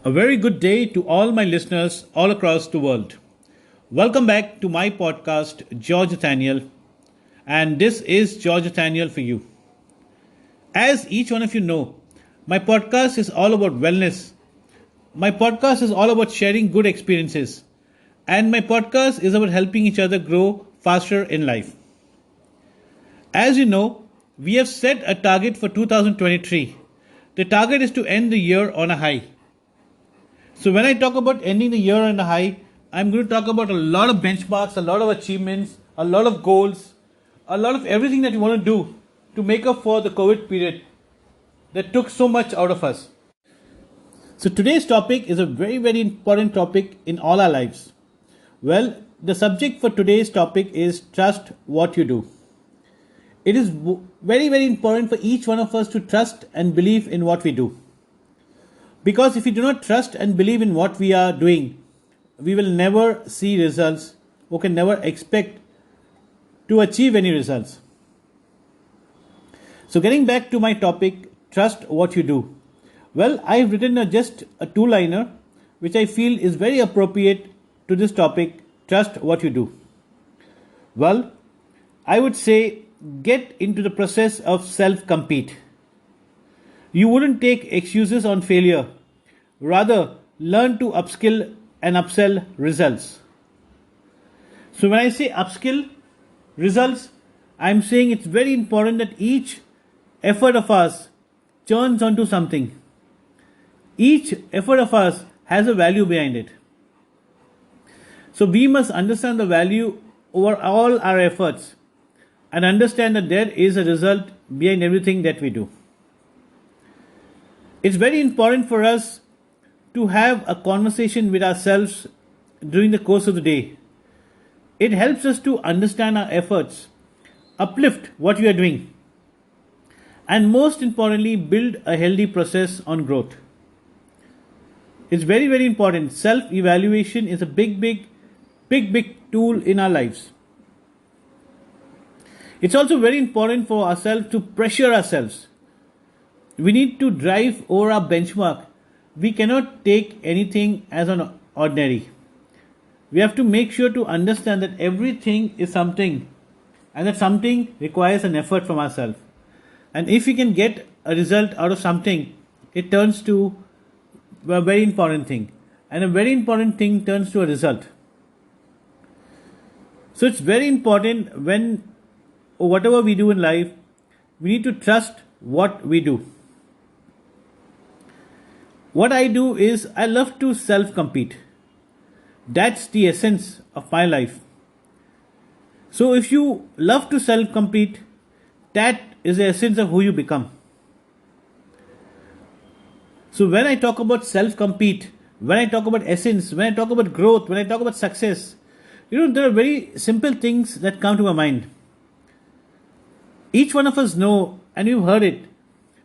A very good day to all my listeners all across the world. Welcome back to my podcast, George Nathaniel, and this is George Nathaniel for you. As each one of you know, my podcast is all about wellness. My podcast is all about sharing good experiences, and my podcast is about helping each other grow faster in life. As you know, we have set a target for 2023. The target is to end the year on a high. So when I talk about ending the year on a high, I'm going to talk about a lot of benchmarks, a lot of achievements, a lot of goals, a lot of everything that you want to do to make up for the COVID period that took so much out of us. So today's topic is a very important topic in all our lives. Well, the subject for today's topic is trust what you do. It is very important for each one of us to trust and believe in what we do. Because if we do not trust and believe in what we are doing, we will never see results or can never expect to achieve any results. So getting back to my topic, trust what you do. Well, I have written just a two-liner which I feel is very appropriate to this topic, trust what you do. Well, I would say get into the process of self-compete. You wouldn't take excuses on failure. Rather, learn to upskill and upsell results. So when I say upskill results, I'm saying it's very important that each effort of ours turns onto something. Each effort of ours has a value behind it. So we must understand the value over all our efforts and understand that there is a result behind everything that we do. It's very important for us to have a conversation with ourselves during the course of the day. It helps us to understand our efforts, uplift what we are doing, and most importantly, build a healthy process on growth. It's very important. Self-evaluation is a big tool in our lives. It's also very important for ourselves to pressure ourselves. We need to drive over our benchmark. We cannot take anything as an ordinary. We have to make sure to understand that everything is something and that something requires an effort from ourselves. And if we can get a result out of something, it turns to a very important thing. And a very important thing turns to a result. So it's very important when whatever we do in life, we need to trust what we do. What I do is I love to self-compete. That's the essence of my life. So if you love to self-compete, that is the essence of who you become. So when I talk about self-compete, when I talk about essence, when I talk about growth, when I talk about success, there are very simple things that come to my mind. Each one of us know, and you've heard it,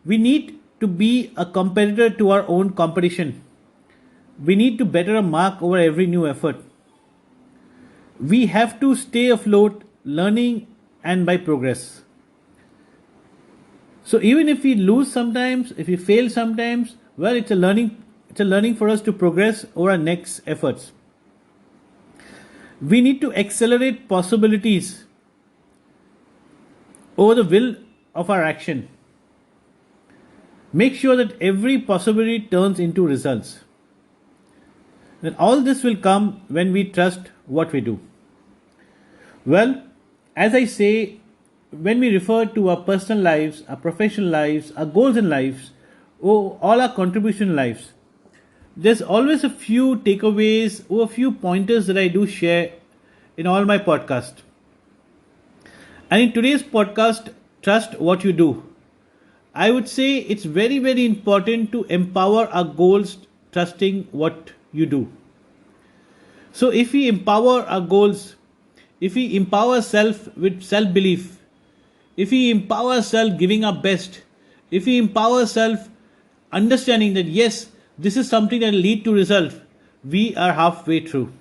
we need to be a competitor to our own competition. We need to better a mark over every new effort. We have to stay afloat, learning and by progress. So even if we lose sometimes, if we fail sometimes, well, it's a learning for us to progress over our next efforts. We need to accelerate possibilities over the will of our action. Make sure that every possibility turns into results. Then all this will come when we trust what we do. Well, as I say, when we refer to our personal lives, our professional lives, our goals in lives, or all our contribution lives, there's always a few takeaways or a few pointers that I do share in all my podcasts. And in today's podcast, trust what you do. I would say it's very important to empower our goals, trusting what you do. So if we empower our goals, if we empower self with self-belief, if we empower self giving our best, if we empower self understanding that yes, this is something that will lead to result, we are halfway through.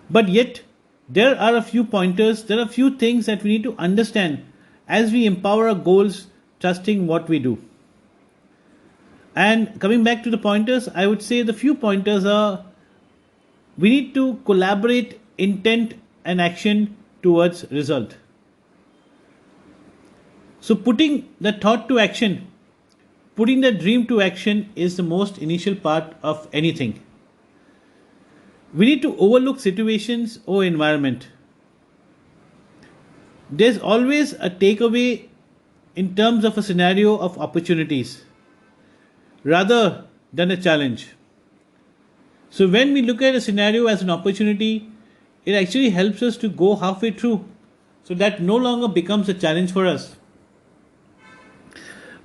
But yet, there are a few pointers, there are a few things that we need to understand as we empower our goals, trusting what we do. And coming back to the pointers, I would say the few pointers are: we need to collaborate intent and action towards result. So putting the thought to action, putting the dream to action is the most initial part of anything. We need to overlook situations or environment. There's always a takeaway in terms of a scenario of opportunities rather than a challenge. So when we look at a scenario as an opportunity, it actually helps us to go halfway through so that no longer becomes a challenge for us.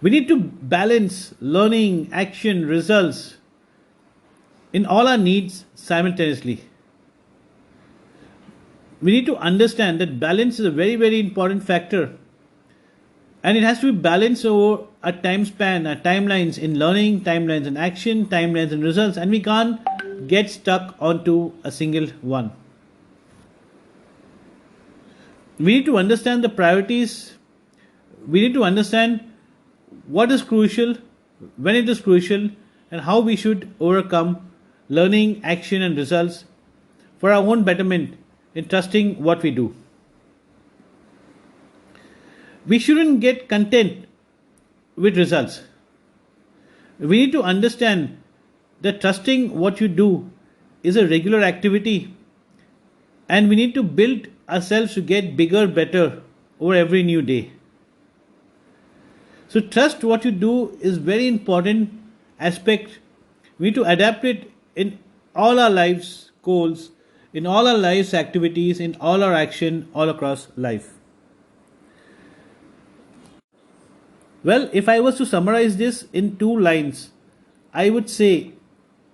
We need to balance learning, action, results in all our needs simultaneously. We need to understand that balance is a very, very important factor, and it has to be balanced over a time span, our timelines in learning, timelines in action, timelines in results, and we can't get stuck onto a single one. We need to understand the priorities. We need to understand what is crucial, when it is crucial, and how we should overcome learning, action, and results for our own betterment in trusting what we do. We shouldn't get content with results. We need to understand that trusting what you do is a regular activity, and we need to build ourselves to get bigger, better over every new day. So trust what you do is very important aspect. We need to adapt it in all our lives goals, in all our lives activities, in all our action all across life. Well, if I was to summarize this in 2 lines, I would say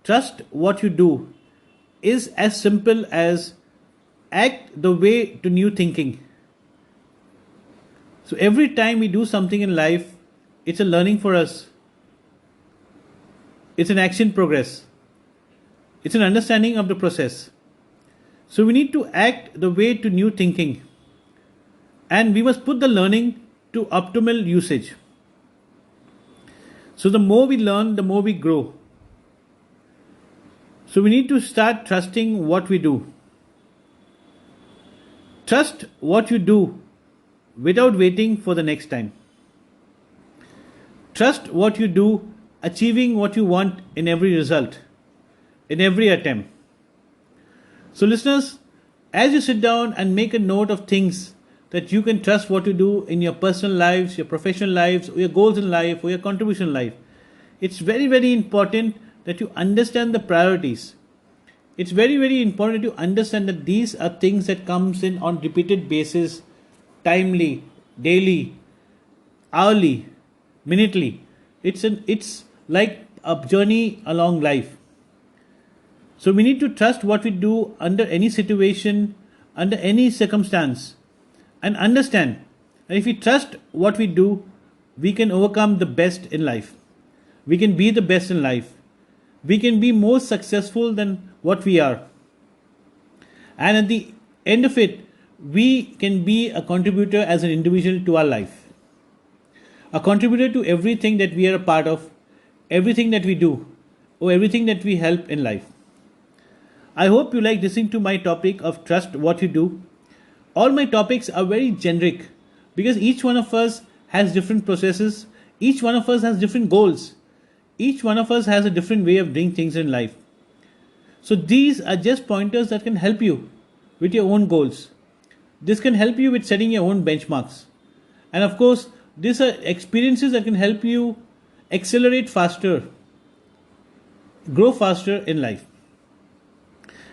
trust what you do is as simple as act the way to new thinking. So every time we do something in life, it's a learning for us. It's an action progress. It's an understanding of the process. So we need to act the way to new thinking. And we must put the learning to optimal usage. So the more we learn, the more we grow. So we need to start trusting what we do. Trust what you do without waiting for the next time. Trust what you do, achieving what you want in every result, in every attempt. So, listeners, as you sit down and make a note of things that you can trust what you do in your personal lives, your professional lives, or your goals in life, or your contribution in life, it's very, very important that you understand the priorities. It's very, very important that you understand that these are things that comes in on repeated basis, timely, daily, hourly, minutely. It's like a journey along life. So we need to trust what we do under any situation, under any circumstance, and understand that if we trust what we do, we can overcome the best in life. We can be the best in life. We can be more successful than what we are. And at the end of it, we can be a contributor as an individual to our life. A contributor to everything that we are a part of, everything that we do, or everything that we help in life. I hope you like listening to my topic of trust what you do. All my topics are very generic because each one of us has different processes, each one of us has different goals, each one of us has a different way of doing things in life. So these are just pointers that can help you with your own goals. This can help you with setting your own benchmarks. And of course, these are experiences that can help you accelerate faster, grow faster in life.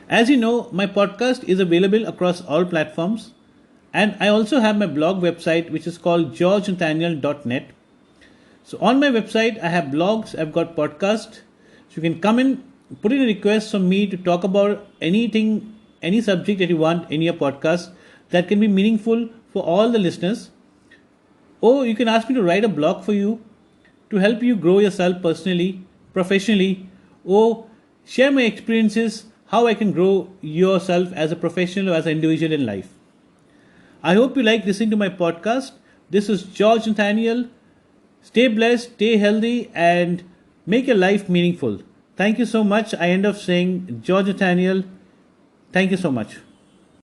As you know, my podcast is available across all platforms, and I also have my blog website which is called georgenathaniel.net. So on my website I have blogs, I've got podcasts. So you can come in, put in a request from me to talk about anything, any subject that you want in your podcast that can be meaningful for all the listeners. Or you can ask me to write a blog for you to help you grow yourself personally, professionally, or share my experiences how I can grow yourself as a professional or as an individual in life. I hope you like listening to my podcast. This is George Nathaniel. Stay blessed, stay healthy, and Make your life meaningful. Thank you so much. I end up saying, George Nathaniel, thank you so much.